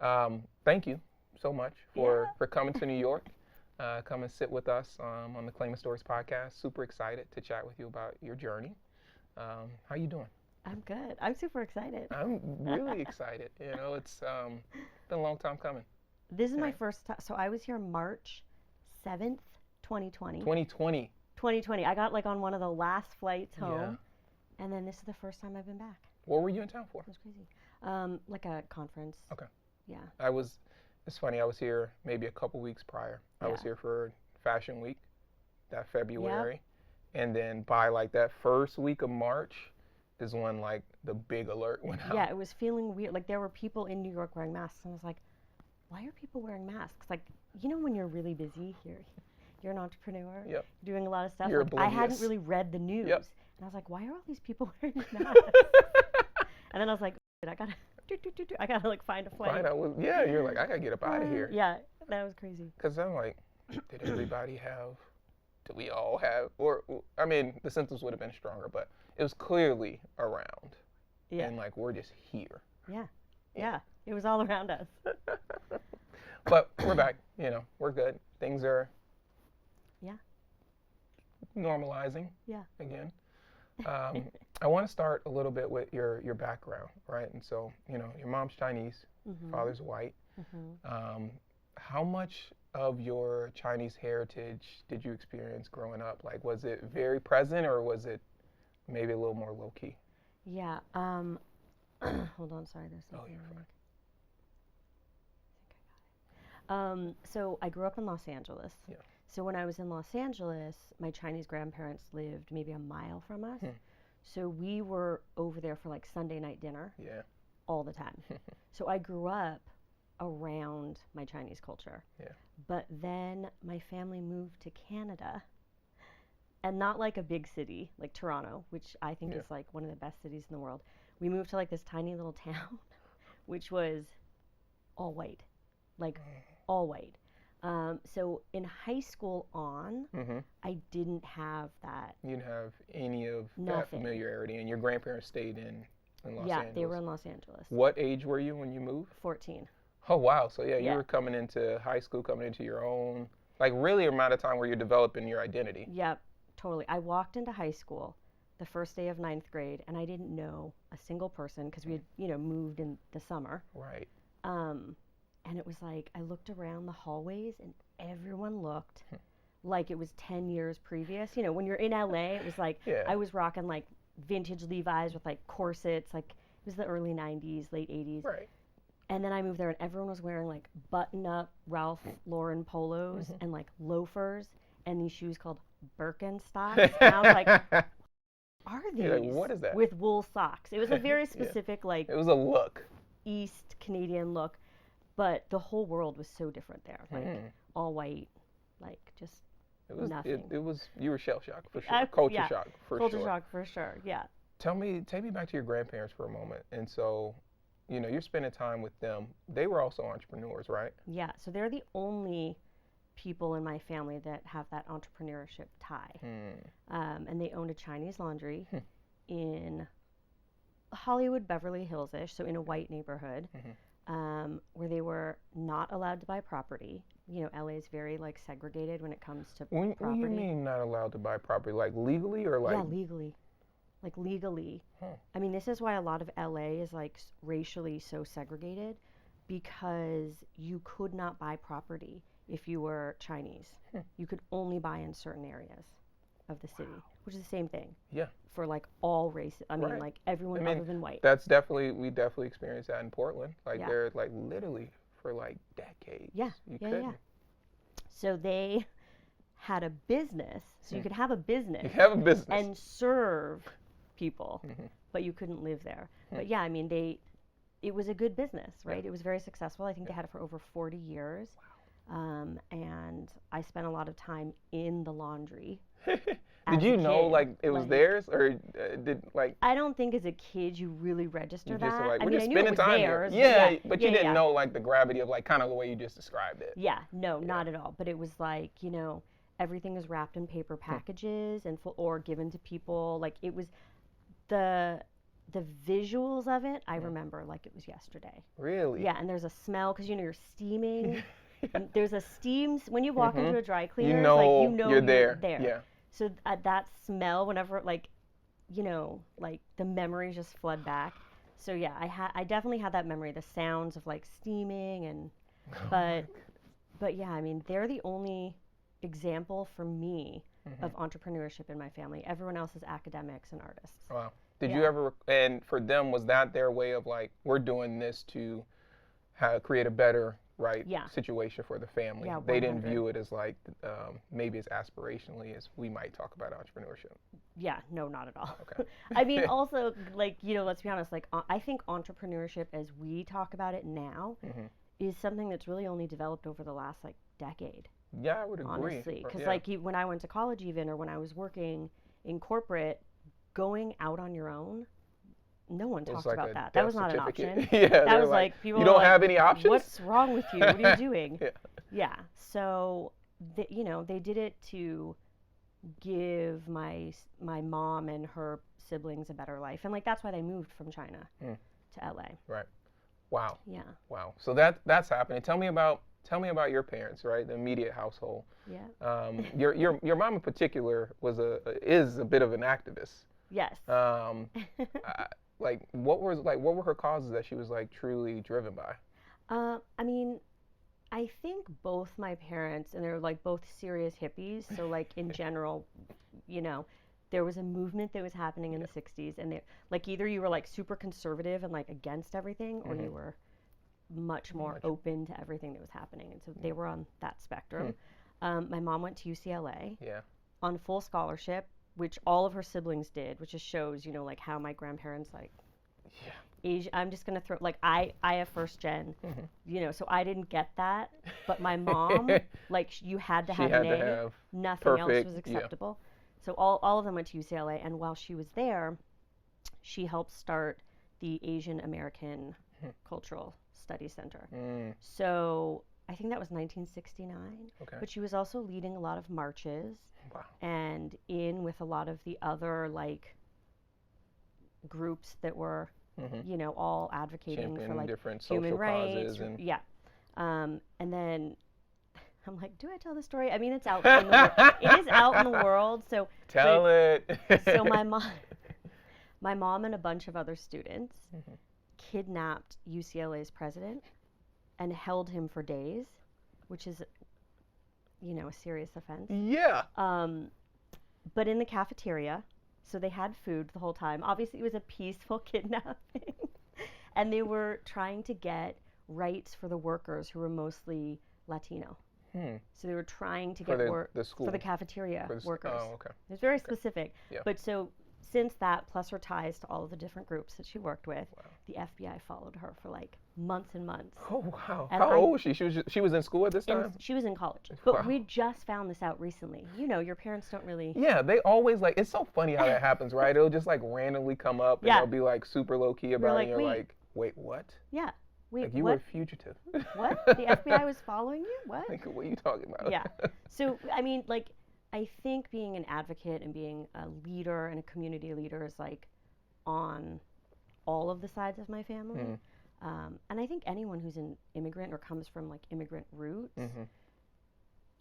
Thank you so much for coming to New York. Come and sit with us on the Claima Stories podcast. Super excited to chat with you about your journey. How you doing? I'm good. I'm super excited. I'm really excited. It's been a long time coming. This is my Right. first time. So I was here March 7th, 2020. 2020. 2020. I got like on one of the last flights Yeah. home. And then this is the first time I've been back. What were you in town for? It was crazy. Like a conference. Okay. Yeah. It's funny, I was here maybe a couple weeks prior. I was Yeah. here for Fashion Week, that February. And then by like that first week of March is when like the big alert went out. Yeah, it was feeling weird. Like there were people in New York wearing masks. And I was like, why are people wearing masks? Like, when you're really busy, you're an entrepreneur, Yep. doing a lot of stuff. You're Like, I hadn't oblivious. really read the news. Yep. And I was like, why are all these people wearing masks? And then I was like, I gotta like find a flight. You're like, I gotta get up out of here. Yeah, that was crazy. Because I'm like, did everybody have, did we all have, or, I mean, the symptoms would have been stronger, but it was clearly around. Yeah. And like, we're just here. Yeah. It was all around us. But we're back, we're good. Things are Yeah. normalizing Yeah. again. I want to start a little bit with your background, right? And so, your mom's Chinese, father's white. How much of your Chinese heritage did you experience growing up? Like, was it very present or was it maybe a little more low key? Yeah. Hold on, sorry, there's something. You're fine. So I grew up in Los Angeles. Yeah. So when I was in Los Angeles, my Chinese grandparents lived maybe a mile from us. So we were over there for like Sunday night dinner Yeah. all the time. So I grew up around my Chinese culture. Yeah. But then my family moved to Canada, and not like a big city like Toronto, which I think Yeah. is like one of the best cities in the world. We moved to like this tiny little town, which was all white, like all white. So in high school on, I didn't have that. You didn't have any of that Nothing. familiarity, and your grandparents stayed in Los Yeah, Angeles. they were in Los Angeles. What age were you when you moved? 14. Oh, wow. So, you Yeah. were coming into high school, coming into your own, like really amount of time where you're developing your identity. Yep, totally. I walked into high school the first day of 9th grade, and I didn't know a single person because we had, moved in the summer. Right. And it was like, I looked around the hallways and everyone looked like it was 10 years previous. When you're in LA, it was like, Yeah. I was rocking like vintage Levi's with like corsets, like it was the early 90s, late 80s. Right. And then I moved there and everyone was wearing like button-up Ralph Lauren polos and like loafers and these shoes called Birkenstocks. And I was like, are these? You're like, what is that? With wool socks. It was a very specific like It was a look. East Canadian look, but the whole world was so different there. Like all white, like just It was. nothing. It was. You were shell shocked for sure. Culture shock for Culture sure. shock for sure. Yeah. Take me back to your grandparents for a moment. And so, you're spending time with them. They were also entrepreneurs, right? Yeah. So they're the only people in my family that have that entrepreneurship tie. And they owned a Chinese laundry in Hollywood, Beverly Hills-ish, so in a white neighborhood, where they were not allowed to buy property. LA is very like segregated when it comes to What do property. you mean not allowed to buy property? Like legally or like? Yeah, legally. Like legally. I mean, this is why a lot of LA is like racially so segregated, because you could not buy property if you were Chinese. You could only buy in certain areas of the city, which is the same thing. Yeah. For like all races. I mean, Right. like everyone other than white. We definitely experienced that in Portland. Like Yeah. they're like literally for like decades. Yeah, You yeah, couldn't. yeah. So they had a business, so you could have a business You have a business. and serve people, but you couldn't live there. But yeah, I mean, it was a good business, right? It was very successful. I think they had it for over 40 years. And I spent a lot of time in the laundry. Did you know like it was theirs, or did like? I don't think as a kid you really register You that. just like, I we're mean, just I knew it spending was time theirs. here. Yeah, But but you didn't know like the gravity of like kind of the way you just described it. Yeah, no, not at all. But it was like, everything is wrapped in paper packages and or given to people. Like it was the the visuals of it, I remember like it was yesterday. Really? Yeah, and there's a smell because you're steaming. And there's a steam when you walk Mm-hmm. into a dry You cleaner. Like know you know you're you're there. there. Yeah. So that smell, whenever like like the memories just flood back. So yeah, I definitely had that memory, the sounds of like steaming and but but yeah, I mean they're the only example for me of entrepreneurship in my family. Everyone else is academics and artists. Wow. Did Yeah. you ever, and for them, was that their way of like, we're doing this to create a better, right, Yeah. situation for the family? Yeah, They didn't 100. view it as like, maybe as aspirationally as we might talk about entrepreneurship. Yeah, no, not at all. Okay. I mean, also, like, let's be honest, like, I think entrepreneurship as we talk about it now Hmm. is something that's really only developed over the last, like, decade, Yeah, I would agree. honestly. Because, Yeah. like, when I went to college, even, or when I was working in corporate, going out on your own, no one It was talked like about a that. That death was not an certificate. option. Yeah, That they're was like, people you were don't like, have any options? what's wrong with you? What are you doing? Yeah. Yeah. So, they did it to give my mom and her siblings a better life, and like that's why they moved from China to LA. Right. Wow. Yeah. Wow. So that's happening. Tell me about your parents, right? The immediate household. Yeah. Your mom in particular is a bit of an activist. Yes. Like what were her causes that she was like truly driven by? I mean, I think both my parents, and they're like both serious hippies. So like in general, you know, there was a movement that was happening in the 60s, and they like either you were like super conservative and like against everything, or you were much more open to everything that was happening. And so they were on that spectrum. My mom went to UCLA Yeah. on full scholarship, which all of her siblings did, which just shows, like how my grandparents like Yeah. Asia. I'm just gonna throw like I have first gen, so I didn't get that, but my mom like you had to She have had an to A, have nothing else perfect, was yeah. acceptable. So all of them went to UCLA, and while she was there, she helped start the Asian American Cultural Studies Center. So I think that was 1969. Okay. But she was also leading a lot of marches Wow. and in with a lot of the other like groups that were all advocating for Championing like different human social rights. causes and Yeah. And then I'm like, do I tell the story? I mean, it's out in the it is out in the world. So tell it. so my mom and a bunch of other students kidnapped UCLA's president and held him for days, which is a serious offense. Yeah. But in the cafeteria, so they had food the whole time. Obviously, it was a peaceful kidnapping. And they were trying to get rights for the workers who were mostly Latino. So they were trying to get work for the cafeteria workers. Oh, okay. It was very specific. Yeah. But so since that, plus her ties to all of the different groups that she worked with, the FBI followed her for like months and months. Oh, wow. And How old was she? She was in school at this time? She was in college. But Wow. we just found this out recently. Your parents don't really... Yeah, they always like, it's so funny how that happens, right? It'll just like randomly come up and they'll be like super low key about it. And you're like, wait, what? Yeah. Wait, like you were a fugitive. What? The FBI was following you? What? Like, what are you talking about? Yeah. So, I mean, like, I think being an advocate and being a leader and a community leader is like on all of the sides of my family. And I think anyone who's an immigrant or comes from like immigrant roots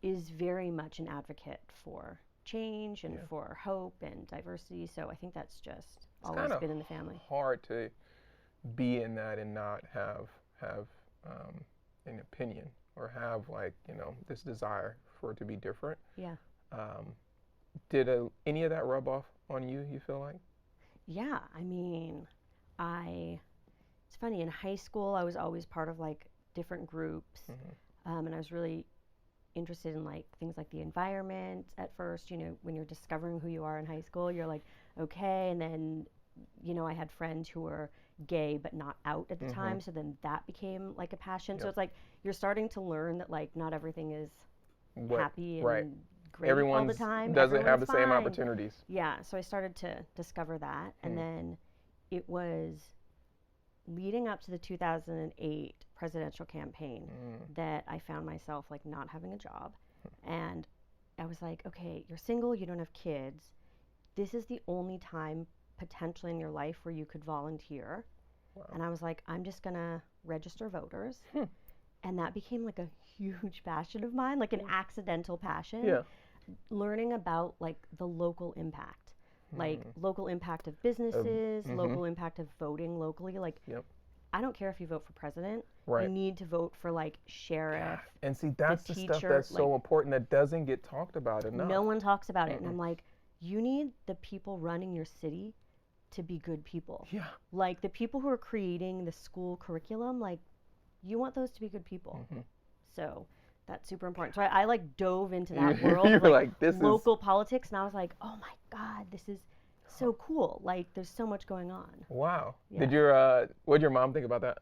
is very much an advocate for change and for hope and diversity. So I think that's just always been in the family. Hard to be in that and not have an opinion or have like this desire for it to be different. Yeah. Did any of that rub off on you? You feel like? Yeah. I mean, it's funny, in high school I was always part of like different groups, and I was really interested in like things like the environment at first. When you're discovering who you are in high school, you're like, okay, and then I had friends who were gay but not out at the time, so then that became like a passion. So it's like you're starting to learn that like not everything is happy and great all the time. Doesn't have the fine. same opportunities. Yeah, so I started to discover that, and then it was leading up to the 2008 presidential campaign that I found myself like not having a job, and I was like, okay, you're single, you don't have kids. This is the only time potentially in your life where you could volunteer. Wow. And I was like, I'm just going to register voters. Hmm. And that became like a huge passion of mine, like an accidental passion. Yeah. Learning about like the local impact, like local impact of businesses, local impact of voting locally. Like, I don't care if you vote for president. Right. You need to vote for like sheriff. And see, that's the teacher, stuff that's like, so important that doesn't get talked about enough. No one talks about it. And I'm like, you need the people running your city to be good people. Yeah. Like the people who are creating the school curriculum, like you want those to be good people. So that's super important. So I like dove into that world of like this local politics, and I was like, oh my God, this is so cool. Like there's so much going on. Wow. Yeah. What did your mom think about that?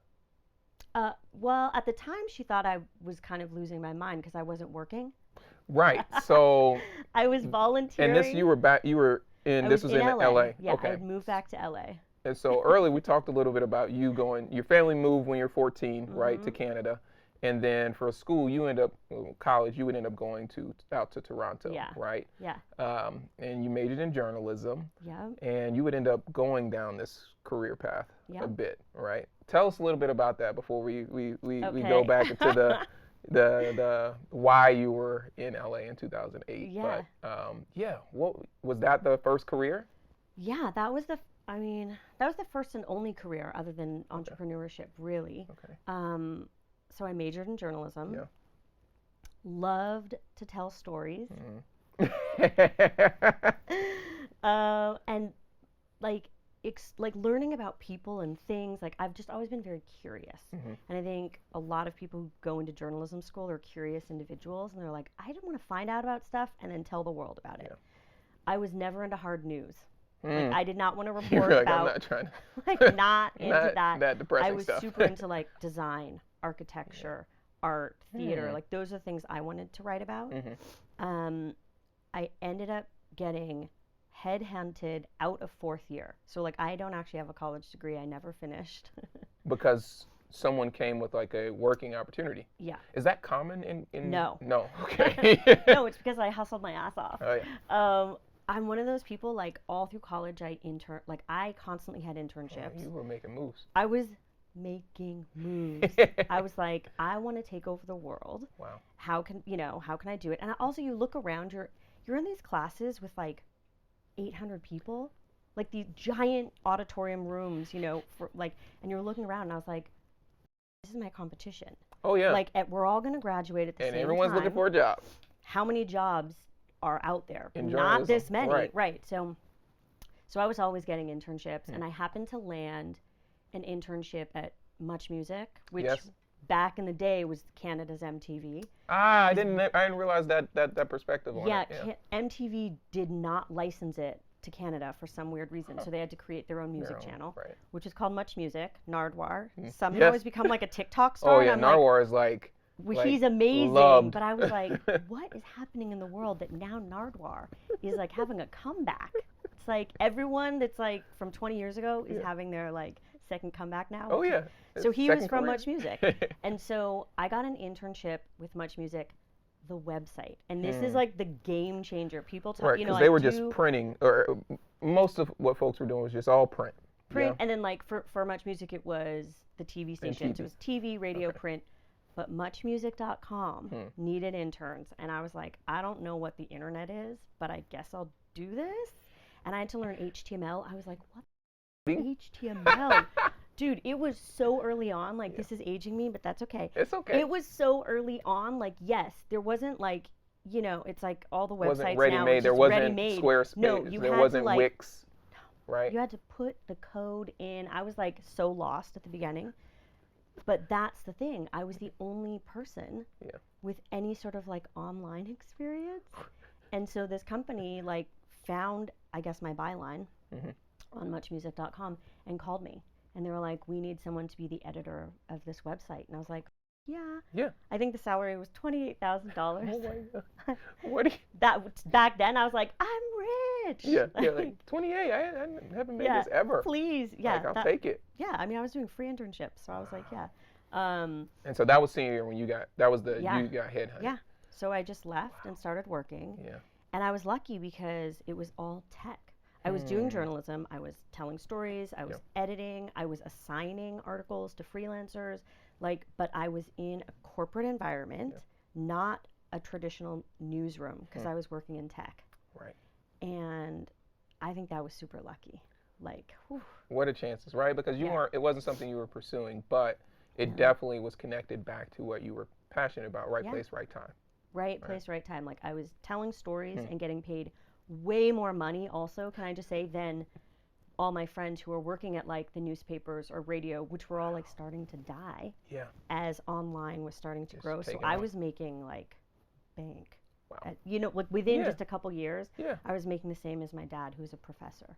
Well, at the time she thought I was kind of losing my mind because I wasn't working. Right. So I was volunteering. And this you were in this was in LA. Yeah, okay. I had moved back to LA. And so early we talked a little bit about you going, your family moved when you're 14, right, to Canada. And then for school, college, you would end up going out to Toronto, right? Yeah. And you majored in journalism. Yeah. And you would end up going down this career path a bit, right? Tell us a little bit about that before we go back into the why you were in LA in 2008. Yeah. But what was that the first career? Yeah, that was the first and only career other than entrepreneurship, really. Okay. So I majored in journalism. Yeah. Loved to tell stories. And like learning about people and things, like I've just always been very curious. And I think a lot of people who go into journalism school are curious individuals, and they're like, I just want to find out about stuff and then tell the world about it. I was never into hard news. Like I did not want to report about. I'm not trying to. Like not into that. That depressing I was stuff. super into like design, architecture, art, theater. Like those are things I wanted to write about. I ended up getting headhunted out of fourth year. So like I don't actually have a college degree. I never finished. Because someone came with like a working opportunity. Yeah. Is that common in No. No. Okay. No, it's because I hustled my ass off. Oh yeah. I'm one of those people, like all through college I constantly had internships. You were making moves. I was making moves. I was like, I want to take over the world. Wow. How can I do it? And also you look around, you're in these classes with like 800 people, like these giant auditorium rooms, for like, and you're looking around and I was like, this is my competition. Oh yeah. Like we're all going to graduate at the same time. And everyone's looking for a job. How many jobs are out there? In Not this many. Right. So I was always getting internships, and I happened to land an internship at Much Music, which back in the day was Canada's MTV. I didn't realize that perspective on it. Yeah, MTV did not license it to Canada for some weird reason, so they had to create their own music channel, which is called Much Music. Nardwar somehow has become like a TikTok star. Oh yeah, Nardwar is like. He's amazing, loved. but I was like, what is happening in the world that now Nardwar is like having a comeback? It's like everyone that's like from 20 years ago is having their like second comeback now. Oh yeah. So he was from Much Music. And so I got an internship with Much Music, the website. And this is like the game changer. People talk, because they were just printing, or most of what folks were doing was just all print. And then like for Much Music it was the TV stations. It was TV, radio, print. But muchmusic.com needed interns. And I was like, I don't know what the internet is, but I guess I'll do this. And I had to learn HTML. I was like, what HTML? Dude, it was so early on. Like, this is aging me, but that's okay. It's okay. It was so early on. Like, yes, there wasn't like, it's like all the websites wasn't ready now. made. There wasn't Squarespace. No, there wasn't Wix. Right. You had to put the code in. I was like so lost at the beginning. But that's the thing. I was the only person with any sort of like online experience. And so this company like found, I guess, my byline on muchmusic.com and called me. And they were like, we need someone to be the editor of this website. And I was like, yeah. I think the salary was $28,000. Oh my God. What do you... Back then I was like, I'm rich. Yeah, like 28. I haven't made this ever. Please, Like, I'll take it. Yeah, I mean, I was doing free internships, so I was like, yeah. And so that was senior year when you got headhunted. Yeah. So I just left and started working. Yeah. And I was lucky because it was all tech. I was doing journalism, I was telling stories, I was editing, I was assigning articles to freelancers, like, but I was in a corporate environment, not a traditional newsroom, because I was working in tech. Right. And I think that was super lucky. Like, whew. What a chances, right? Because you weren't, it wasn't something you were pursuing, but it definitely was connected back to what you were passionate about. Right place, right time. Right place, right time. Like, I was telling stories and getting paid way more money also, can I just say, than all my friends who were working at like the newspapers or radio, which were all like starting to die as online was starting to grow. So I was making like bank. Wow. You know, like within just a couple years, I was making the same as my dad, who's a professor,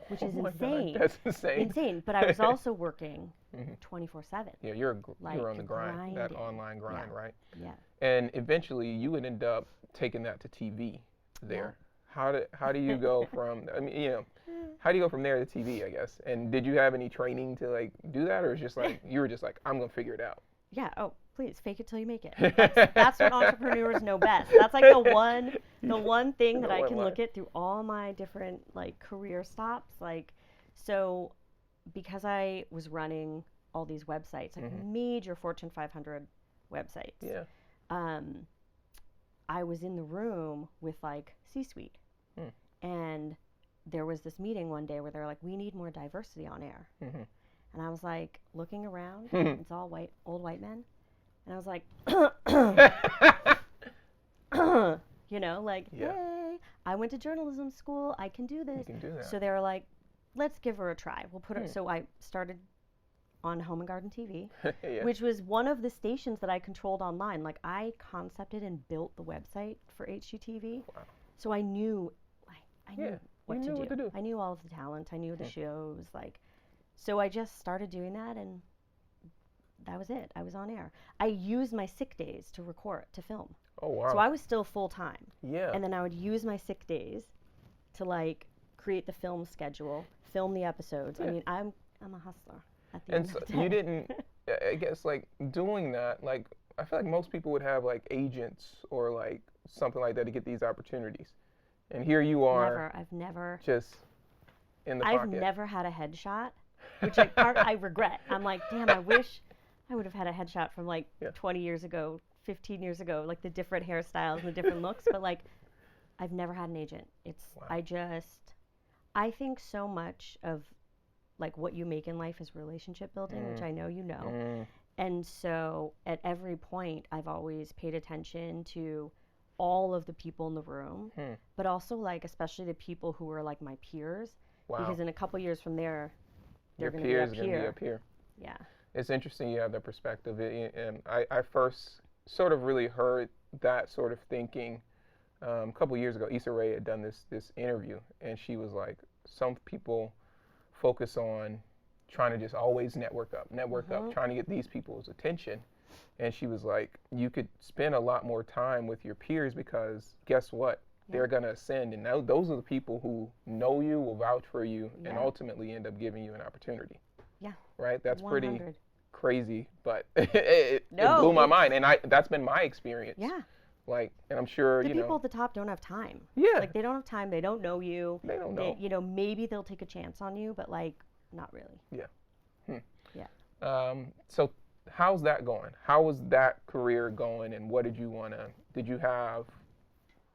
which is insane. God, that's insane. Insane. But I was also working 24/7. Yeah, you're on the grind, that online grind, right? Yeah. And eventually, you would end up taking that to TV there. How do you go from, I mean, you know, how do you go from there to TV, I guess? And did you have any training to like do that, or is just like you were just like, I'm gonna figure it out? Yeah. Oh, please fake it till you make it. That's what entrepreneurs know best. That's like the one thing that I can look at through all my different like career stops. Like, so because I was running all these websites, like major Fortune 500 websites. Yeah. I was in the room with like C-suite, and there was this meeting one day where they're like, "We need more diversity on air," and I was like looking around, it's all old white men, and I was like, you know, like, hey, I went to journalism school, I can do this. You can do that. So they were like, let's give her a try. We'll put her. So I started on Home and Garden TV, which was one of the stations that I controlled online. Like, I concepted and built the website for HGTV. Wow. So I knew, like, I knew what to do. I knew all of the talent. I knew the shows. Like, so I just started doing that, and that was it. I was on air. I used my sick days to film. Oh, wow. So I was still full time. Yeah. And then I would use my sick days to like create the film schedule, film the episodes. I mean, I'm a hustler. And so you didn't, I guess, like, doing that, like, I feel like most people would have, like, agents or, like, something like that to get these opportunities. And here you are. I've never. Just in the pocket. I've never had a headshot, which I regret. I'm like, damn, I wish I would have had a headshot from, like, 20 years ago, 15 years ago, like, the different hairstyles and the different looks. But, like, I've never had an agent. I think so much of like what you make in life is relationship building, which I know you know. And so at every point, I've always paid attention to all of the people in the room, but also like especially the people who are like my peers, because in a couple years from there, they're going to be up here. Yeah. It's interesting you have that perspective. And I first sort of really heard that sort of thinking a couple years ago. Issa Rae had done this interview, and she was like, some people focus on trying to just always network up, trying to get these people's attention. And she was like, you could spend a lot more time with your peers, because guess what? They're going to ascend. And now those are the people who know you, will vouch for you, and ultimately end up giving you an opportunity. Yeah. Right? That's 100. Pretty crazy, but it blew my mind. And that's been my experience. Yeah. Like, and I'm sure, the people at the top don't have time. Yeah. Like, they don't have time. They don't know you. They don't know. You know, maybe they'll take a chance on you, but, like, not really. Yeah. Yeah. So how's that going? How was that career going, and what did you have,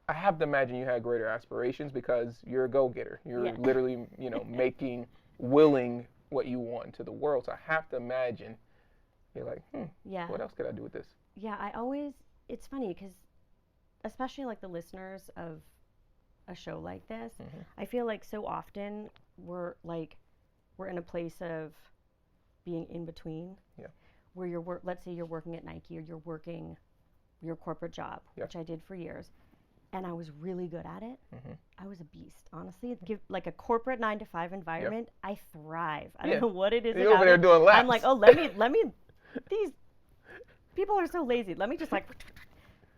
I have to imagine you had greater aspirations, because you're a go-getter. You're literally, making, willing what you want into the world. So I have to imagine you're like, what else could I do with this? Yeah, it's funny, because especially like the listeners of a show like this, I feel like so often we're in a place of being in between, where let's say you're working at Nike, or you're working your corporate job, which I did for years, and I was really good at it. I was a beast, honestly. Like a corporate 9-to-5 environment, I thrive. I don't know what it is. You're over there doing laps. I'm like, oh, let me. These people are so lazy. Let me just like.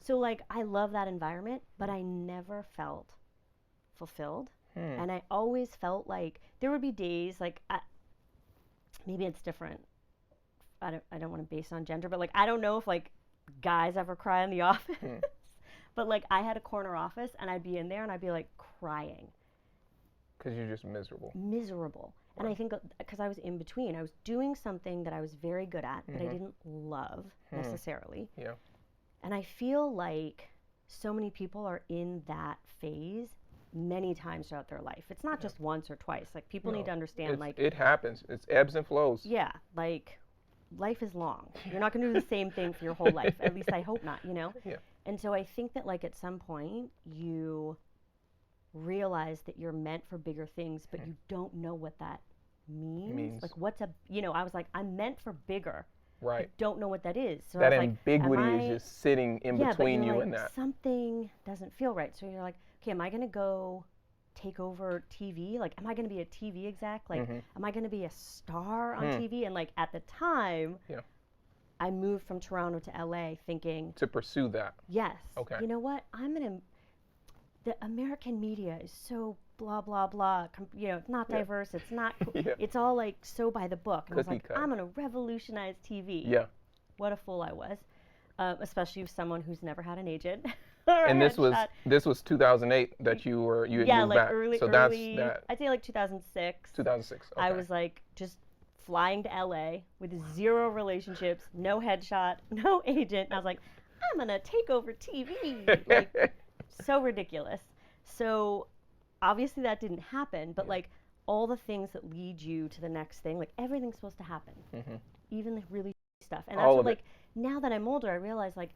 So, like, I love that environment, but I never felt fulfilled. And I always felt like there would be days, like, maybe it's different. I don't want to base on gender, but, like, I don't know if, like, guys ever cry in the office. But, like, I had a corner office, and I'd be in there, and I'd be, like, crying. Because you're just miserable. Miserable. Wow. And I think because I was in between, I was doing something that I was very good at, but I didn't love necessarily. Yeah. And I feel like so many people are in that phase many times throughout their life. It's not just once or twice. Like, people need to understand, like, it happens. It's ebbs and flows. Yeah, like, life is long. You're not going to do the same thing for your whole life. At least I hope not, you know? Yeah. And so I think that, like, at some point you realize that you're meant for bigger things, but you don't know what that means. Like, what's a, you know, I was like, I'm meant for bigger. Right. I don't know what that is. So that I was ambiguity like, is just sitting in between you like, and that. Something doesn't feel right. So you're like, okay, am I going to go take over TV? Like, am I going to be a TV exec? Like, am I going to be a star on TV? And like, at the time, I moved from Toronto to LA thinking to pursue that. Yes. Okay. You know what? The American media is so blah, blah, blah. You know, it's not diverse. It's not, it's all like so by the book. And I was like, I'm going to revolutionize TV. Yeah. What a fool I was. Especially as someone who's never had an agent. And this was 2008 that you had moved like back. Early, so early, that's that. I'd say like 2006. 2006. Okay. I was like just flying to LA with 0 relationships, no headshot, no agent. And I was like, I'm gonna take over TV. Like, so ridiculous. So obviously that didn't happen, but like all the things that lead you to the next thing, like everything's supposed to happen, even the really stuff. And that's what, like, now that I'm older, I realize, like,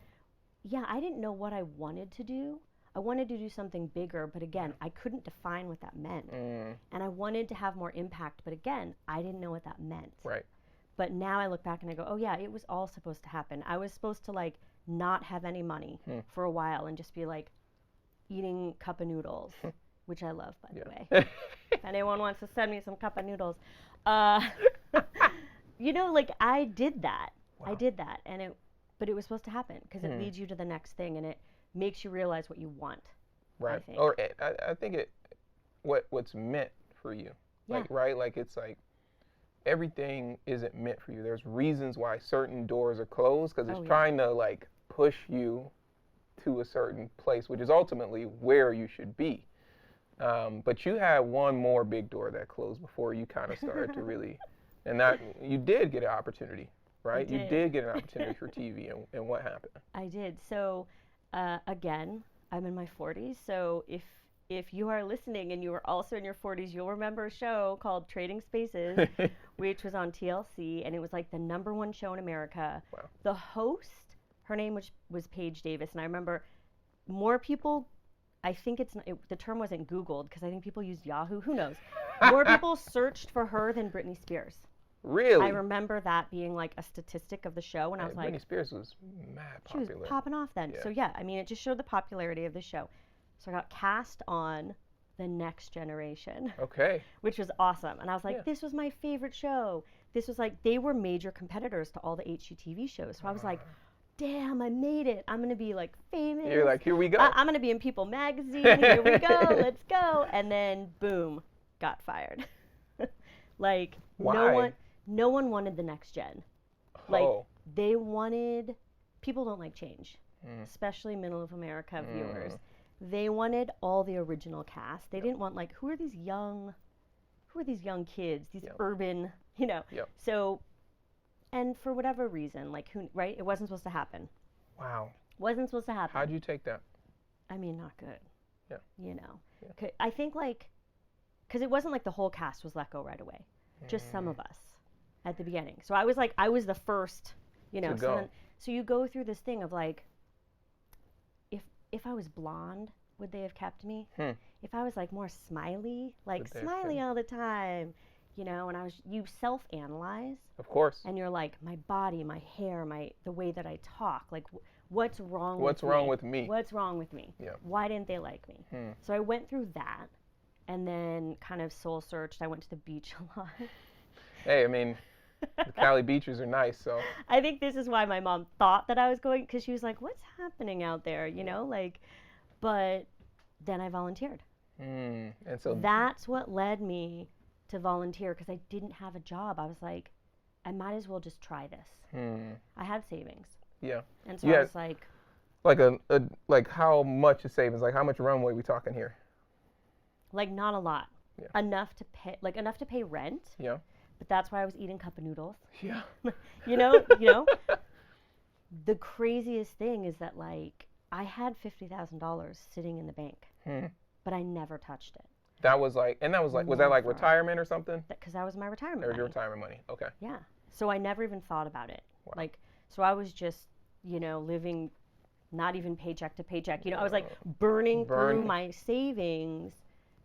yeah, I didn't know what I wanted to do. I wanted to do something bigger, but again, I couldn't define what that meant. And I wanted to have more impact, but again, I didn't know what that meant. Right. But now I look back and I go, oh yeah, it was all supposed to happen. I was supposed to, like, not have any money for a while and just be like eating cup of noodles, which I love, by the way. If anyone wants to send me some cup of noodles. You know, like, I did that. Wow. I did that, but it was supposed to happen because it leads you to the next thing and it makes you realize what you want. Right. I think. Or I think what's meant for you. Like, right? Like, it's like everything isn't meant for you. There's reasons why certain doors are closed because it's trying to, like, push you to a certain place, which is ultimately where you should be. But you had one more big door that closed before you kind of started to really, and that you did get an opportunity, right? You did get an opportunity for TV, and what happened? I did. So, again, I'm in my 40s, so if you are listening and you are also in your 40s, you'll remember a show called Trading Spaces, which was on TLC, and it was like the #1 show in America. Wow. The host, her name was Paige Davis, and I remember more people, I think the term wasn't Googled because I think people used Yahoo, who knows. More people searched for her than Britney Spears. Really? I remember that being like a statistic of the show, and I was like, Britney Spears was mad popular. She was popping off then. Yeah. So yeah, I mean, it just showed the popularity of the show. So I got cast on The Next Generation. Okay. Which was awesome. And I was like, this was my favorite show. This was like, they were major competitors to all the HGTV shows. So I was like, damn, I made it. I'm going to be like famous. You're like, here we go. I'm going to be in People magazine. Here we go. Let's go. And then boom, got fired. Like, why? No one wanted The Next Gen. Like, they wanted, people don't like change, especially middle of America viewers. They wanted all the original cast. They didn't want, like, who are these young kids, these urban, you know. So, and for whatever reason, like, right? It wasn't supposed to happen. Wow. Wasn't supposed to happen. How'd you take that? I mean, not good. Yeah. You know. I think, like, because it wasn't like the whole cast was let go right away. Just some of us at the beginning. So I was the first, you know. So you go through this thing of, like, if I was blonde, would they have kept me? If I was, like, more smiley, like smiley all the time, you know, and you self-analyze. Of course. And you're like, my body, my hair, the way that I talk, like, what's wrong with me? What's wrong with me? What's wrong with me? Yeah. Why didn't they like me? So I went through that and then kind of soul searched. I went to the beach a lot. Hey, I mean, the Cali beaches are nice, so. I think this is why my mom thought that I was going, because she was like, what's happening out there, you know, like, but then I volunteered. And so that's what led me to volunteer, because I didn't have a job. I was like, I might as well just try this. I had savings. Yeah. And so I was like. Like how much is savings? Like how much runway we talking here? Like not a lot. Yeah. enough to pay rent. Yeah. But that's why I was eating cup of noodles. Yeah. You know. The craziest thing is that like I had $50,000 sitting in the bank, but I never touched it. That was like, was that like retirement or something? Because that was my retirement Or money. your retirement money? Okay. Yeah. So I never even thought about it. Wow. Like, so I was just, living not even paycheck to paycheck. I was like burning through my savings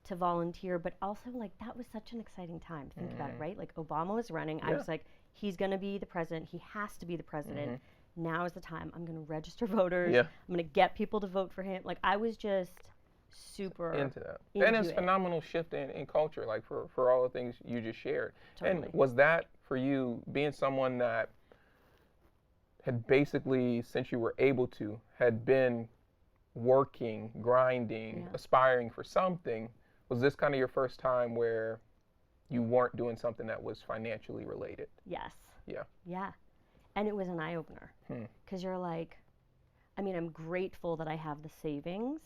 to volunteer, but also like that was such an exciting time. Think about it, right? Like Obama was running. I was like, he's going to be the president. He has to be the president. Now is the time. I'm going to register voters. I'm going to get people to vote for him. Like I was just super into that. And it's a phenomenal shift in culture, like for all the things you just shared. Totally. And was that for you being someone that had basically, since you were able to, had been working, grinding, aspiring for something, was this kind of your first time where you weren't doing something that was financially related? Yes. Yeah. Yeah. And it was an eye-opener. Because you're like, I'm grateful that I have the savings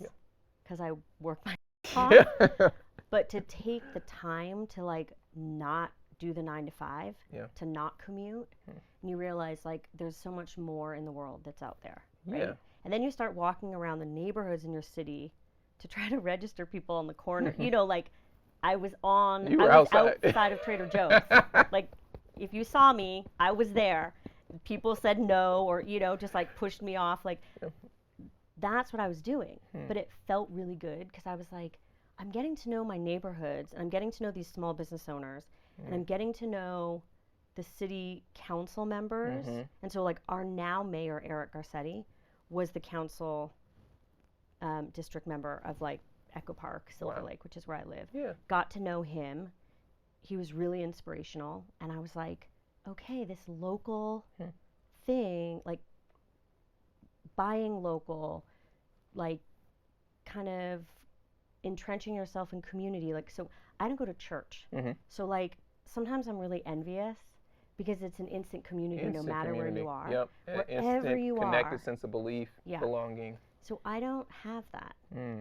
because I work my off. But to take the time to like not do the 9 to 5, to not commute, and you realize like there's so much more in the world that's out there, right? Yeah. And then you start walking around the neighborhoods in your city to try to register people on the corner. Like I was outside of Trader Joe's. Like if you saw me, I was there. People said no or just like pushed me off. Like that's what I was doing. But it felt really good because I was like, I'm getting to know my neighborhoods and I'm getting to know these small business owners and I'm getting to know the city council members. And so like our now mayor Eric Garcetti was the council district member of like Echo Park, Silver Lake, which is where I live. Got to know him. He was really inspirational and I was like, okay, this local thing, like buying local, like kind of entrenching yourself in community. Like, so I don't go to church. So like sometimes I'm really envious because it's an instant community no matter where you are. Yep. Wherever you connected sense of belief, belonging. So I don't have that.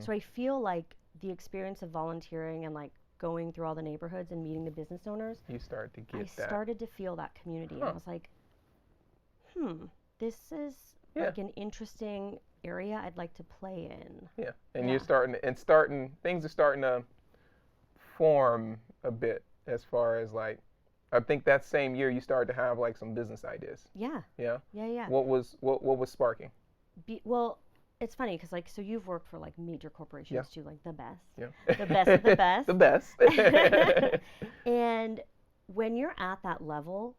So I feel like the experience of volunteering and like going through all the neighborhoods and meeting the business owners, you start to get that. I started to feel that community. And I was like, this is like an interesting area I'd like to play in. Yeah, and you're things are starting to form a bit as far as like, I think that same year you started to have like some business ideas. Yeah. Yeah? Yeah. What was sparking? Well, it's funny because like, so you've worked for like major corporations too, like the best. Yeah. The best of the best. The best. And when you're at that level,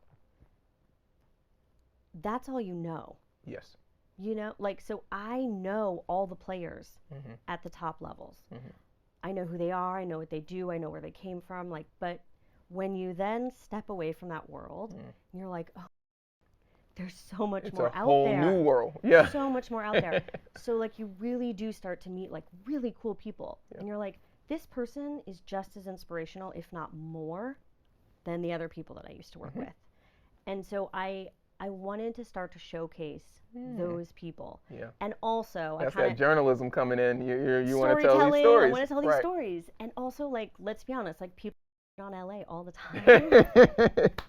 that's all you know. Yes. Like, so I know all the players at the top levels. I know who they are, I know what they do, I know where they came from, like, but when you then step away from that world, you're like, oh, there's so much more out there. It's a whole new world. Yeah. So much more out there. So like you really do start to meet like really cool people. And you're like, this person is just as inspirational, if not more, than the other people that I used to work with. And so I wanted to start to showcase those people. Yeah. And also that's that journalism coming in. You want to tell these stories. I want to tell these stories. And also like, let's be honest, like people on LA all the time.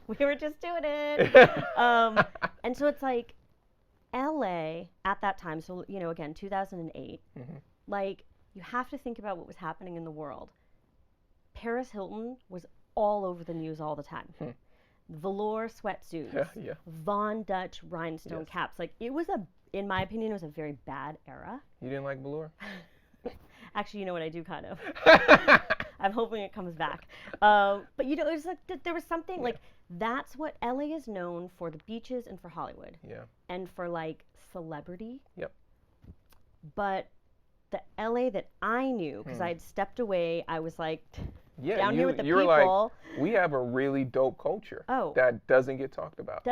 We were just doing it. And so it's like LA at that time, so again 2008, like you have to think about what was happening in the world. Paris Hilton was all over the news all the time. Velour sweatsuits, Von Dutch rhinestone caps. Like it was in my opinion, it was a very bad era. You didn't like velour? Actually, you know what, I do kind of. I'm hoping it comes back. But it was like there was something like that's what LA is known for, the beaches and for Hollywood. Yeah. And for like celebrity. Yep. But the LA that I knew, because I had stepped away, I was like down here with the people. Like, we have a really dope culture that doesn't get talked about.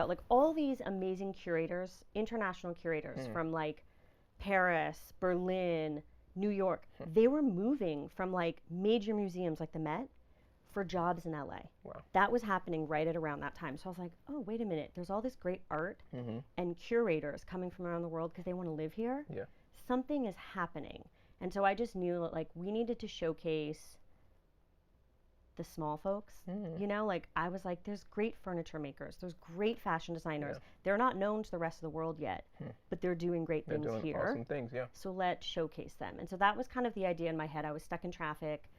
Like all these amazing curators, international curators from like Paris, Berlin, New York, they were moving from like major museums like the Met for jobs in LA. Wow. That was happening right at around that time. So I was like, oh, wait a minute. There's all this great art and curators coming from around the world because they want to live here. Yeah. Something is happening. And so I just knew that like we needed to showcase the small folks. You know, like I was like, there's great furniture makers, there's great fashion designers. Yeah. They're not known to the rest of the world yet, but they're doing great They're things doing here. awesome things, yeah. So let's showcase them. And so that was kind of the idea in my head. I was stuck in traffic,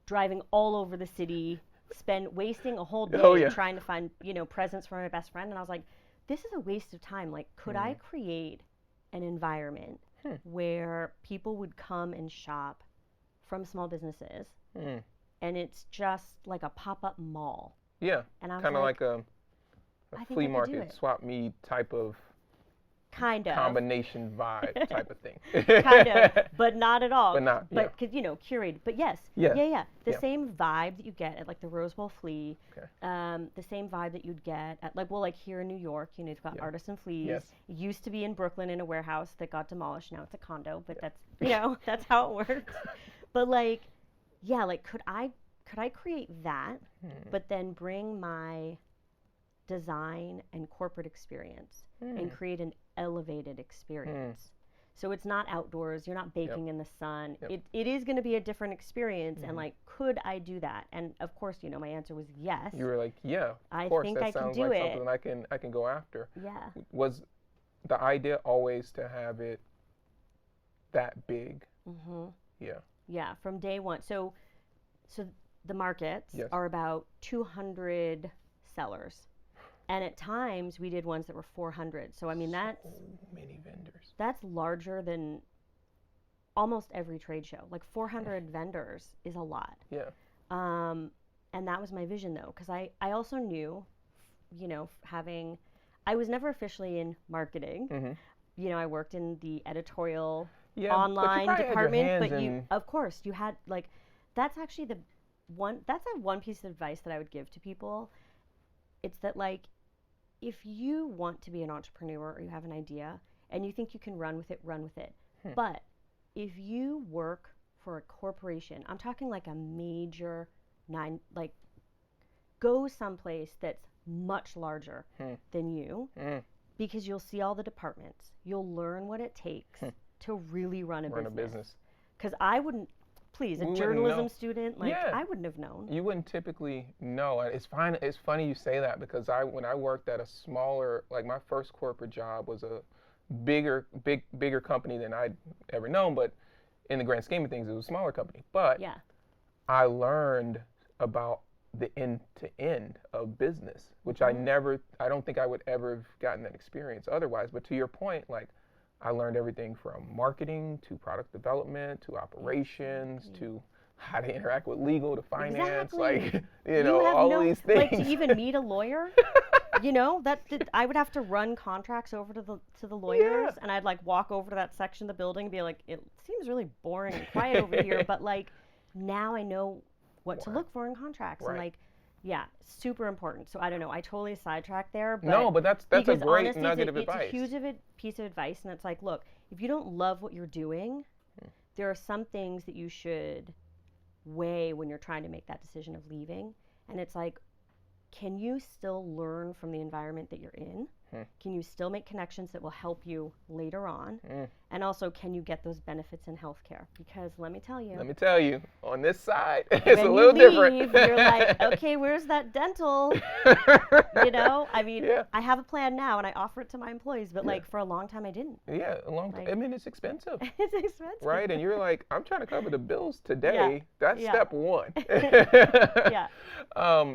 driving all over the city, wasting a whole day trying to find, you know, presents for my best friend. And I was like, this is a waste of time. Like, could I create an environment where people would come and shop from small businesses, and it's just like a pop-up mall. Yeah, and I was kind of like a flea I market, swap meet type of kind of combination vibe type of thing. kind of, but not at all. But not, but you know, curated. But yes, the same vibe that you get at like the Rose Bowl Flea, the same vibe that you'd get at like here in New York. You know, you've got Artisan Fleas. Yes. It used to be in Brooklyn in a warehouse that got demolished. Now it's a condo, but that's, you know, that's how it works. But like, yeah, like could I create that, but then bring my design and corporate experience and create an elevated experience. So it's not outdoors, you're not baking in the sun. It is going to be a different experience, and like, could I do that? And of course, you know, my answer was yes. You were like, yeah, I of course, think that I can sounds do like it. something I can go after. Yeah. Was the idea always to have it that big? Yeah. Yeah, from day one. So the markets are about 200 sellers. And at times we did ones that were 400. So I mean, that's so many vendors. That's larger than almost every trade show. Like 400 vendors is a lot. Yeah. And that was my vision though, because I also knew, you know, I was never officially in marketing. You know, I worked in the editorial online department, but you, of course, you had like, that's actually that's one piece of advice that I would give to people. It's that like, if you want to be an entrepreneur or you have an idea and you think you can run with it, run with it. But if you work for a corporation, I'm talking like a major go someplace that's much larger than you, because you'll see all the departments. You'll learn what it takes to really run a business. Because I wouldn't, a journalism student, like I wouldn't have known. You wouldn't typically know. It's fine. It's funny you say that, because when I worked at a smaller, like my first corporate job was a bigger company than I'd ever known, but in the grand scheme of things, it was a smaller company. But I learned about the end to end of business, which I don't think I would ever have gotten that experience otherwise. But to your point, like, I learned everything from marketing to product development to operations to how to interact with legal to finance, like, you know, all these things. Like, to even meet a lawyer, you know, I would have to run contracts over to the lawyers, and I'd like walk over to that section of the building and be like, it seems really boring and quiet over here, but like, now I know what to look for in contracts, and like, super important. So I don't know, I totally sidetracked there. But no, but that's a great honestly, nugget of advice. It's a huge piece of advice, and it's like, look, if you don't love what you're doing, there are some things that you should weigh when you're trying to make that decision of leaving. And it's like, can you still learn from the environment that you're in? Can you still make connections that will help you later on? And also, can you get those benefits in healthcare? Because let me tell you, on this side, it's a little different. You're like, okay, where's that dental? You know, I mean, I have a plan now and I offer it to my employees, but like for a long time I didn't. Yeah, a long time. I mean, it's expensive. It's expensive. Right? And you're like, I'm trying to cover the bills today. That's step one.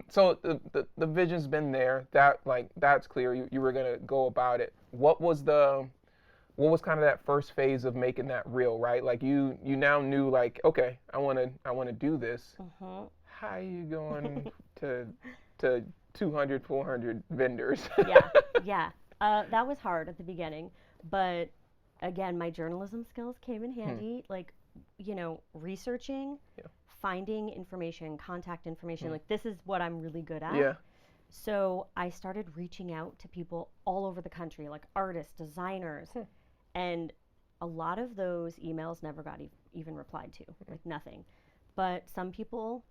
So the vision's been there. That's clear. You were gonna go about it. What was kind of that first phase of making that real, right? Like you now knew, like, okay, I want to do this. How are you going to 200, 400 vendors? That was hard at the beginning, but again, my journalism skills came in handy. Like, you know, researching, finding information, contact information. Like, this is what I'm really good at. So I started reaching out to people all over the country, like artists, designers, and a lot of those emails never got even replied to, like nothing. But some people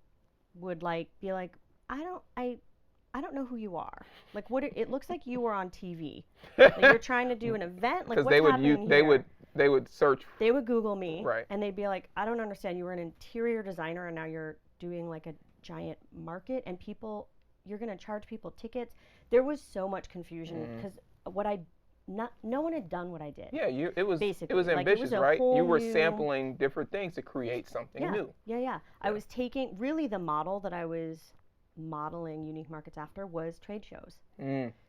would be like, I don't know who you are. Like, it looks like you were on TV. Like, you're trying to do an event. Like, what's happening here? They would search. They would Google me, right? And they'd be like, I don't understand. You were an interior designer, and now you're doing like a giant market, and you're going to charge people tickets. There was so much confusion because no one had done what I did. Yeah, it was basically ambitious, it was right? You were new, sampling different things to create something new. Yeah. I was taking really the model that I was modeling Unique Markets after was trade shows.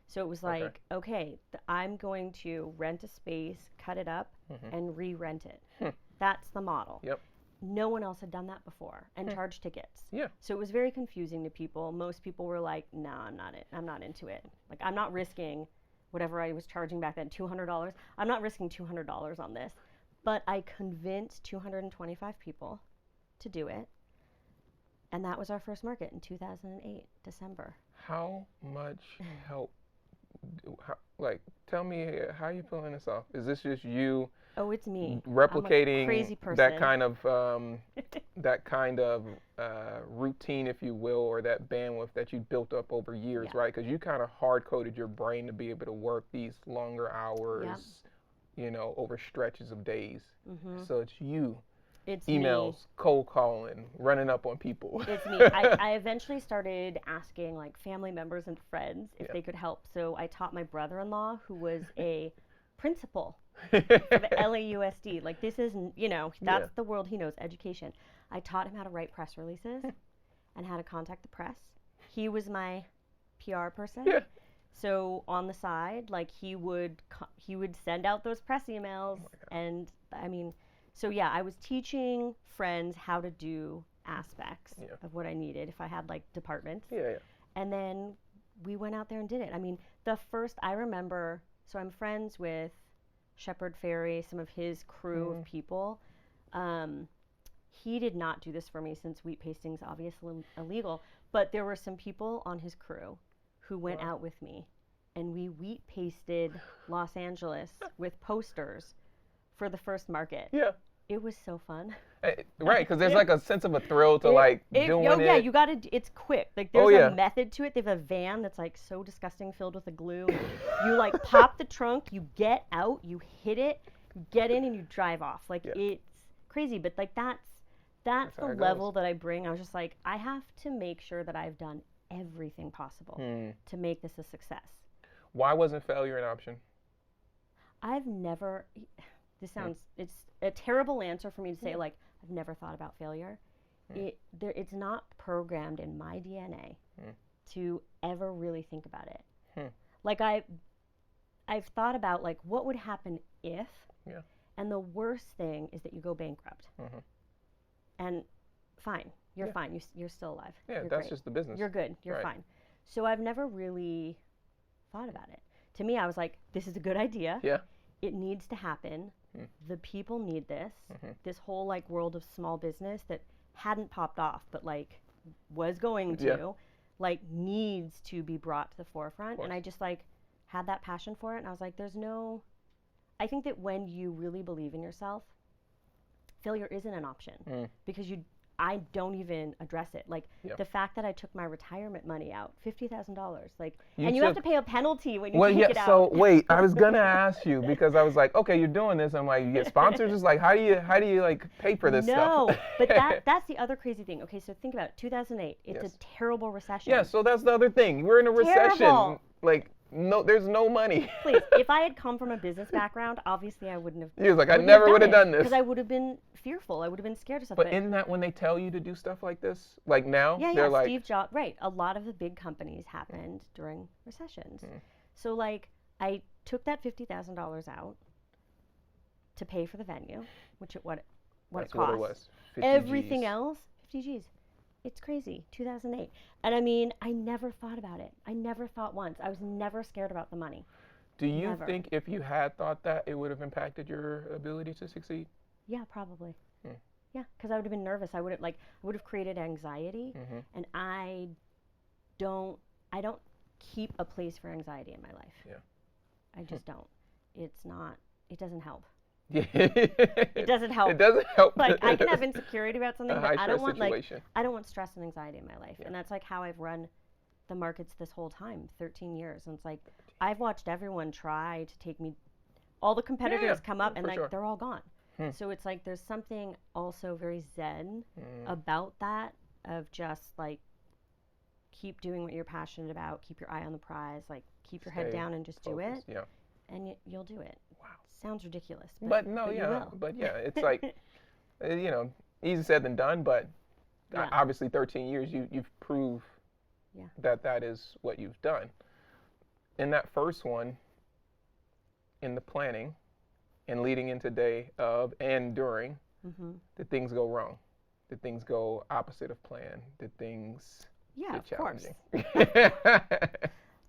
So it was like, okay, I'm going to rent a space, cut it up, and re-rent it. That's the model. Yep. No one else had done that before and charged tickets. Yeah. So it was very confusing to people. Most people were like, no, I'm not into it. Like, I'm not risking whatever I was charging back then, $200. I'm not risking $200 on this. But I convinced 225 people to do it. And that was our first market in 2008, December. How much help? Tell me, how are you pulling this off? Is this just you? Oh, it's me. Replicating I'm a crazy person. that kind of routine, if you will, or that bandwidth that you built up over years, right? Because you kind of hard-coded your brain to be able to work these longer hours, over stretches of days. So it's you. It's emails, me. Cold calling, running up on people. It's me. I eventually started asking like family members and friends if they could help. So I taught my brother-in-law, who was a principal for the LAUSD. Like, this is, that's the world he knows, education. I taught him how to write press releases and how to contact the press. He was my PR person. Yeah. So on the side, like, he would send out those press emails, and so yeah, I was teaching friends how to do aspects of what I needed if I had like departments. Yeah. And then we went out there and did it. I mean, I remember, so I'm friends with Shepard Ferry, some of his crew of people. He did not do this for me since wheat pasting is obviously illegal, but there were some people on his crew who went out with me, and we wheat pasted Los Angeles with posters for the first market. Yeah. It was so fun. Right, because there's like a sense of a thrill to doing it. Yeah, you gotta, it's quick. Like, there's a method to it. They have a van that's like so disgusting filled with a glue. You like pop the trunk, you get out, you hit it, you get in, and you drive off. Like, it's crazy, but like that's the level that I bring. I was just like, I have to make sure that I've done everything possible to make this a success. Why wasn't failure an option? It's a terrible answer for me to say, like, I've never thought about failure. It's not programmed in my DNA to ever really think about it. Like, I've thought about, like, what would happen if, and the worst thing is that you go bankrupt. And fine, you're fine, you're still alive. Yeah, you're that's great. just the business. You're good, you're fine. So I've never really thought about it. To me, I was like, this is a good idea. Yeah. It needs to happen. The people need this. This whole like world of small business that hadn't popped off, but like was going to, like, needs to be brought to the forefront. And I just like had that passion for it. And I was like, I think that when you really believe in yourself, failure isn't an option because I don't even address it. Like, the fact that I took my retirement money out, $50,000, like, you have to pay a penalty when you take it out. So wait, I was gonna ask you, because I was like, okay, you're doing this. I'm like, you get sponsors. It's like, how do you like pay for this stuff? No, but that's the other crazy thing. Okay, so think about it. 2008. It's a terrible recession. Yeah, so that's the other thing. We're in a recession. Like, no, there's no money. Please, if I had come from a business background, obviously I wouldn't have. He was like, I never would have done this. Because I would have been fearful. I would have been scared of stuff. But isn't that when they tell you to do stuff like this? Like now? Yeah, like, Steve Jobs, right. A lot of the big companies happened during recessions. So, like, I took that $50,000 out to pay for the venue, which what it cost. What it was. Everything else, 50 G's. It's crazy, 2008. And I mean, I never thought about it. I never thought once. I was never scared about the money. Do you think if you had thought that, it would have impacted your ability to succeed? Yeah, probably. Yeah, because I would have been nervous. I would have created anxiety, and I don't keep a place for anxiety in my life. Yeah. I just don't. It doesn't help. Yeah. It doesn't help. It doesn't help. Like, I can have insecurity about something, but I don't want stress and anxiety in my life. And that's like how I've run the markets this whole time, 13 years. And it's like, I've watched everyone try to take me, all the competitors come up and like they're all gone. So it's like there's something also very zen about that, of just like keep doing what you're passionate about, keep your eye on the prize, like keep your head Stay down and just focused, do it, and you'll do it. Wow. Sounds ridiculous, But no, but you will. but it's like, you know, easy said than done, but obviously 13 years, you've proved that is what you've done. In that first one, in the planning and leading into day of and during, did things go wrong? Did things go opposite of plan? Did things get challenging?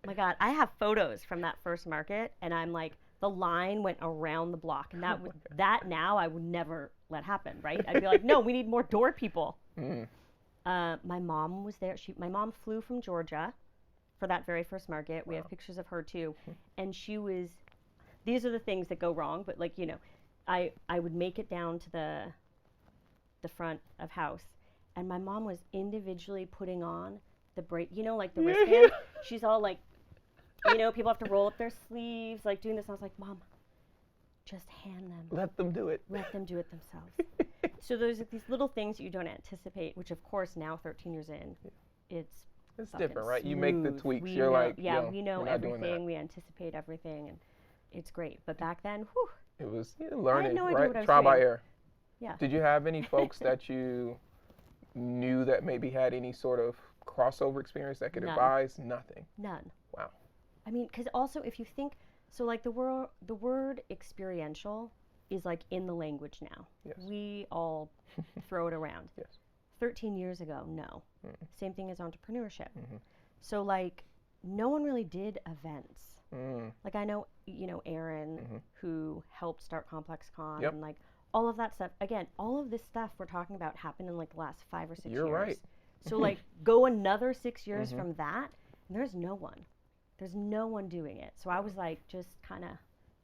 My God, I have photos from that first market, and I'm like, the line went around the block, and that now I would never let happen, right? I'd be like, no, we need more door people. My mom was there. My mom flew from Georgia for that very first market. We have pictures of her too, and she was. These are the things that go wrong, but like, you know, I would make it down to the front of house, and my mom was individually putting on the you know, like the wristband. She's all like, you know, people have to roll up their sleeves, like doing this. And I was like, Mom, just hand them. Let them do it. Let them do it themselves. So there's like these little things that you don't anticipate, which of course now 13 years in, it's different, right? Smooth. You make the tweaks. We You're know, like, we know everything. We anticipate everything, and it's great. But back then, whew. It was learning, I had no idea right? what I was Trial by doing. error. Yeah. Did you have any folks that you knew that maybe had any sort of crossover experience that could advise? Nothing. None. Wow. I mean, because also if you think, so like the word experiential is like in the language now. Yes. We all throw it around. Yes. 13 years ago, no. Same thing as entrepreneurship. So like no one really did events. Like I know, you know, Aaron who helped start Complex Con and like all of that stuff. Again, all of this stuff we're talking about happened in like the last 5 or 6 years. You're right. So like go another 6 years from that, and there's no one. There's no one doing it. So I was like just kind of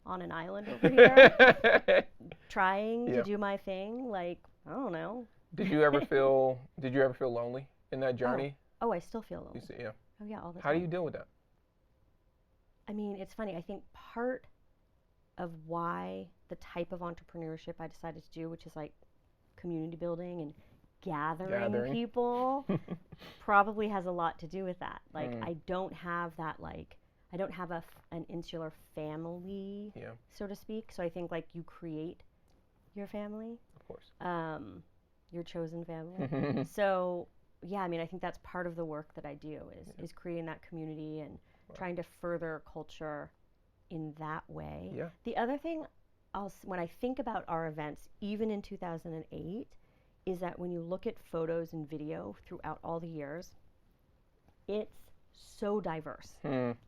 on an island over here, trying to do my thing. Like, I don't know. Did you ever feel lonely in that journey? Oh, I still feel lonely. You see, Oh yeah, all the time. How do you deal with that? I mean, it's funny. I think part of why the type of entrepreneurship I decided to do, which is like community building and gathering. people, probably has a lot to do with that. Like, I don't have that, like, I don't have an insular family, so to speak. So I think, like, you create your family. Of course. Your chosen family. So, yeah, I mean, I think that's part of the work that I do is creating that community and trying to further culture in that way. Yeah. The other thing, when I think about our events, even in 2008, is that when you look at photos and video throughout all the years, it's so diverse.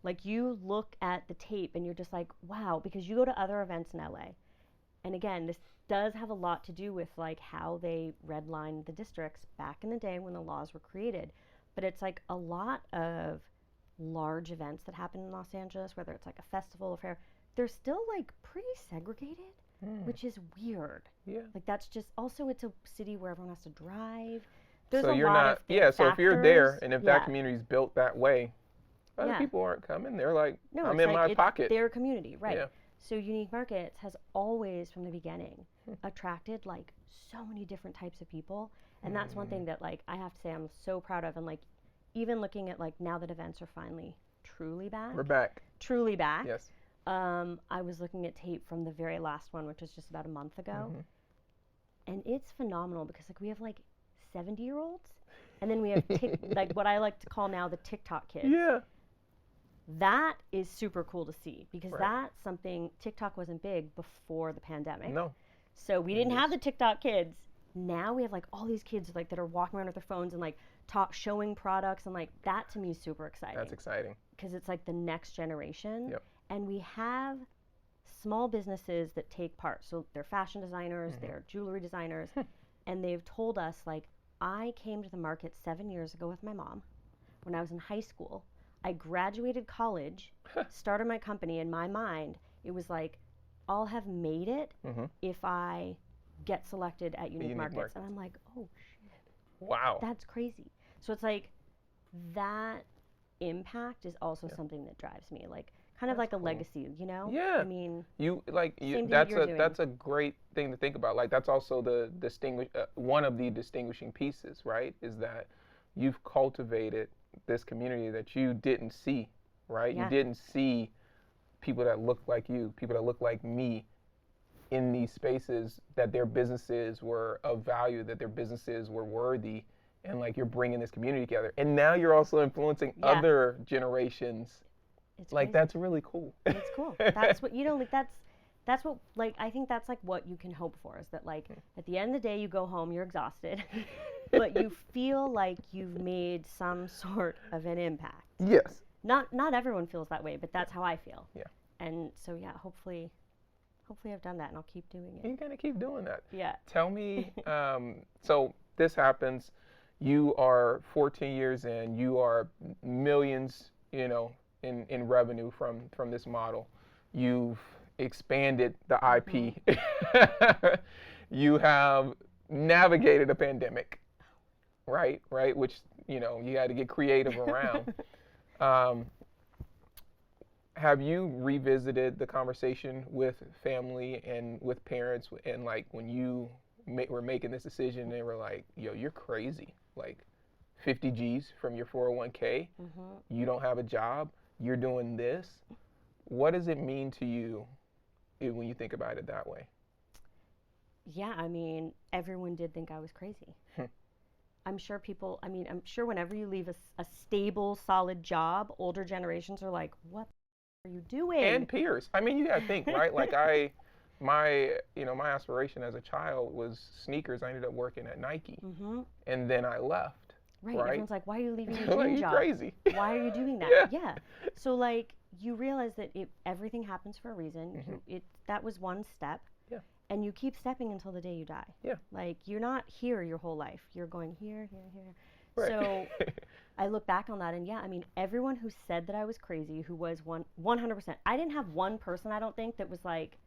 Like you look at the tape and you're just like, wow, because you go to other events in LA. And again, this does have a lot to do with like how they redlined the districts back in the day when the laws were created. But it's like a lot of large events that happen in Los Angeles, whether it's like a festival or fair, they're still like pretty segregated. Which is weird. Yeah. Like that's just also it's a city where everyone has to drive. There's so a you're lot not of factors. So if you're there and if that community's built that way, other people aren't coming. They're like, no, I'm in my pocket. Their community, right? Yeah. So Unique Markets has always from the beginning attracted like so many different types of people, and that's one thing that like I have to say I'm so proud of. And like even looking at like now that events are finally truly back. We're back. Truly back. Yes. I was looking at tape from the very last one, which was just about a month ago. And it's phenomenal because like we have like 70-year-olds and then we have like what I like to call now the TikTok kids. Yeah. That is super cool to see because that's something TikTok wasn't big before the pandemic. No. So we didn't have the TikTok kids. Now we have like all these kids like that are walking around with their phones and like showing products, and like that to me is super exciting. That's exciting. Because it's like the next generation. Yep. And we have small businesses that take part. So they're fashion designers, they're jewelry designers, and they've told us, like, I came to the market 7 years ago with my mom when I was in high school. I graduated college, started my company. In my mind, it was like, I'll have made it if I get selected at Unique Markets. And I'm like, oh, shit. Wow. That's crazy. So it's like that impact is also something that drives me. Like, kind of like a legacy, you know? Yeah. I mean, that's a great thing to think about. Like that's also the one of the distinguishing pieces, right? Is that you've cultivated this community that you didn't see, right? You Yeah. didn't see people that look like you, people that look like me in these spaces, that their businesses were of value, that their businesses were worthy, and like you're bringing this community together. And now you're also influencing Yeah. other generations. It's Like crazy. that's really cool. It's cool. That's what, you know, like that's what, like, I think that's like what you can hope for, is that like at the end of the day you go home, you're exhausted, but you feel like you've made some sort of an impact. Yes. Not everyone feels that way, but that's how I feel. Yeah. And so yeah, hopefully I've done that and I'll keep doing it. You're gonna keep doing that. Yeah. Tell me, so this happens, you are 14 years in, you are millions, you know, in revenue from this model. You've expanded the IP. You have navigated a pandemic, right? Which, you know, you had to get creative around. Have you revisited the conversation with family and with parents, and like when you were making this decision, they were like, yo, you're crazy. Like 50 G's from your 401k, you don't have a job, you're doing this. What does it mean to you when you think about it that way? Yeah, I mean, everyone did think I was crazy. I'm sure whenever you leave a stable, solid job, older generations are like, what are you doing? And peers. I mean, you gotta think, right? Like my aspiration as a child was sneakers. I ended up working at Nike, and then I left. Right. Everyone's like, why are you leaving your Like, dream you job? crazy. Why are you doing that? Yeah. So like you realize that everything happens for a reason. That was one step. Yeah. And you keep stepping until the day you die. Yeah. Like you're not here your whole life. You're going here, here, here. Right. So I look back on that, and yeah, I mean, everyone who said that I was crazy, who was 100%. I didn't have one person, I don't think, that was like,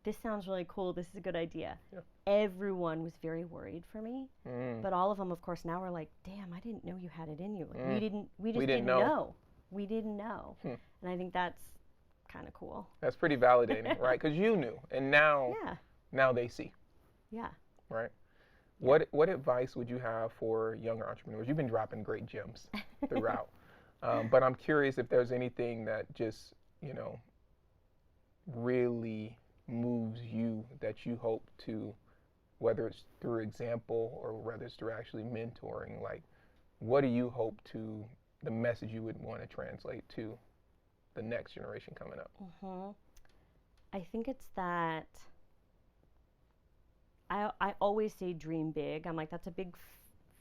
this sounds really cool, this is a good idea. Yeah. Everyone was very worried for me, but all of them, of course, now are like, damn, I didn't know you had it in you. Like, we just didn't know. We didn't know. And I think that's kind of cool. That's pretty validating, right? Because you knew, and now they see. Yeah. Right. Yeah. What advice would you have for younger entrepreneurs? You've been dropping great gems throughout, but I'm curious if there's anything that just, you know, really moves you that you hope to, whether it's through example or whether it's through actually mentoring. Like, what do you hope to, the message you would want to translate to the next generation coming up? I think it's that I always say dream big. I'm like, that's a big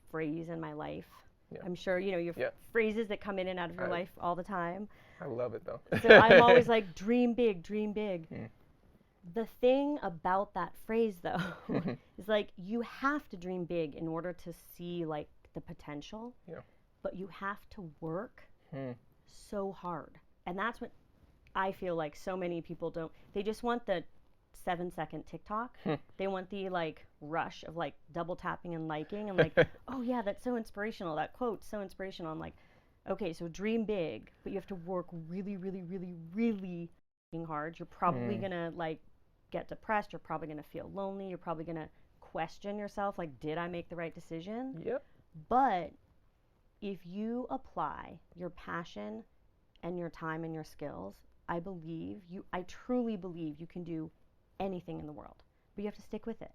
phrase in my life. Yeah. I'm sure, you know, you have phrases that come in and out of your life all the time. I love it though. So I'm always like, dream big, dream big. The thing about that phrase though is like, you have to dream big in order to see like the potential. Yeah. But you have to work so hard. And that's what I feel like so many people don't. They just want the 7-second TikTok. They want the like rush of like double tapping and liking and like, oh yeah, that's so inspirational. That quote's so inspirational. I'm like, okay, so dream big, but you have to work really, really, really, really hard. You're probably gonna like get depressed. You're probably gonna feel lonely. You're probably gonna question yourself, like, did I make the right decision? Yep. But if you apply your passion and your time and your skills, I truly believe you can do anything in the world, but you have to stick with it.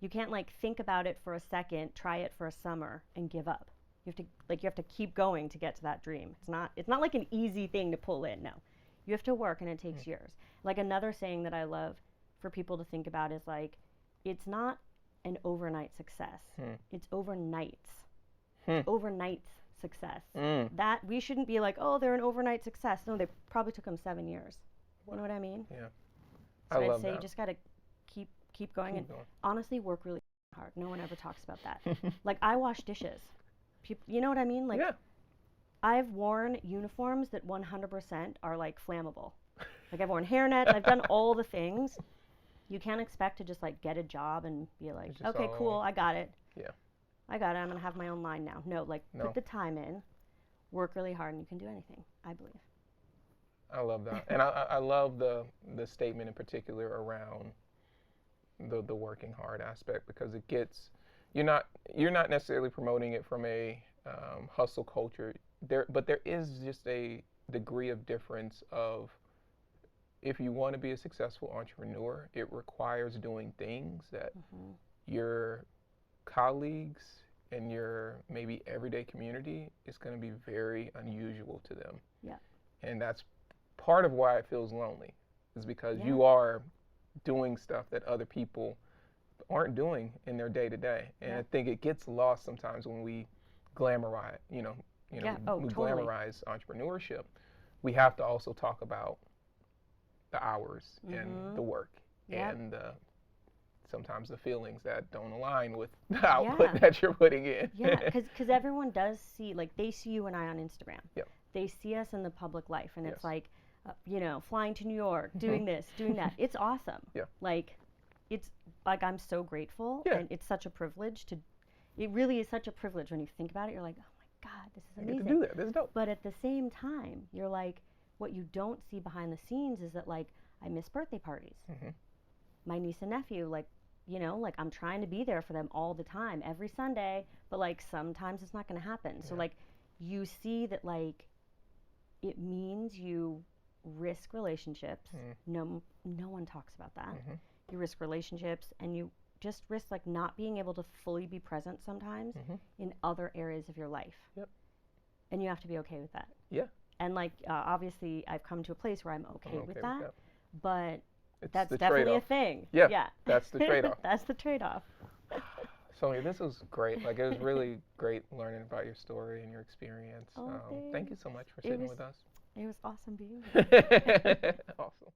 You can't like think about it for a second, try it for a summer and give up. You have to keep going to get to that dream. It's not like an easy thing to pull in. No, you have to work, and it takes years. Like another saying that I love for people to think about is like, it's not an overnight success. It's overnights. Overnight success. That we shouldn't be like, oh, they're an overnight success. No, they probably took them 7 years. You know what I mean? Yeah. So I'd say you just gotta keep going and honestly work really hard. No one ever talks about that. Like I wash dishes. You know what I mean? Like I've worn uniforms that 100% are like flammable. Like I've worn hairnets. I've done all the things. You can't expect to just like get a job and be like, okay, cool, I got it. Yeah. I got it. I'm gonna have my own line now. No, like put the time in, work really hard, and you can do anything. I believe. I love that, and I love the statement in particular around the working hard aspect, because it gets, you're not necessarily promoting it from a hustle culture. there is just a degree of difference of, if you want to be a successful entrepreneur, it requires doing things that your colleagues and your maybe everyday community is going to be very unusual to them. Yeah. And that's part of why it feels lonely, is because Yeah. you are doing stuff that other people aren't doing in their day to day. And Yeah. I think it gets lost sometimes when we glamorize, Yeah. Oh, we totally. glamorize entrepreneurship. We have to also talk about the hours and the work Yep. and sometimes the feelings that don't align with the output Yeah. that you're putting in. Yeah, because everyone does see, like, they see you and I on Instagram. Yep. They see us in the public life, and it's Yes. like, flying to New York, doing this, doing that. It's awesome. Yeah. Like, it's like, I'm so grateful, Yeah. and it's such a privilege to. It really is such a privilege when you think about it. You're like, oh my God, this is I amazing. get to do that. That's dope. But at the same time, you're like, what you don't see behind the scenes is that, like, I miss birthday parties. My niece and nephew, like, like, I'm trying to be there for them all the time, every Sunday, but, like, sometimes it's not going to happen. So, like, you see that, like, it means you risk relationships. No one talks about that. You risk relationships, and you just risk, like, not being able to fully be present sometimes in other areas of your life. Yep. And you have to be okay with that. Yeah. And, like, obviously, I've come to a place where I'm okay with that. But it's that's the definitely trade-off. a thing. Yeah, Yeah. that's the trade-off. That's the trade-off. Sonia, this was great. Like, it was really great learning about your story and your experience. Oh, Thank you so much for It sitting was- with us. It was awesome being here. Awesome.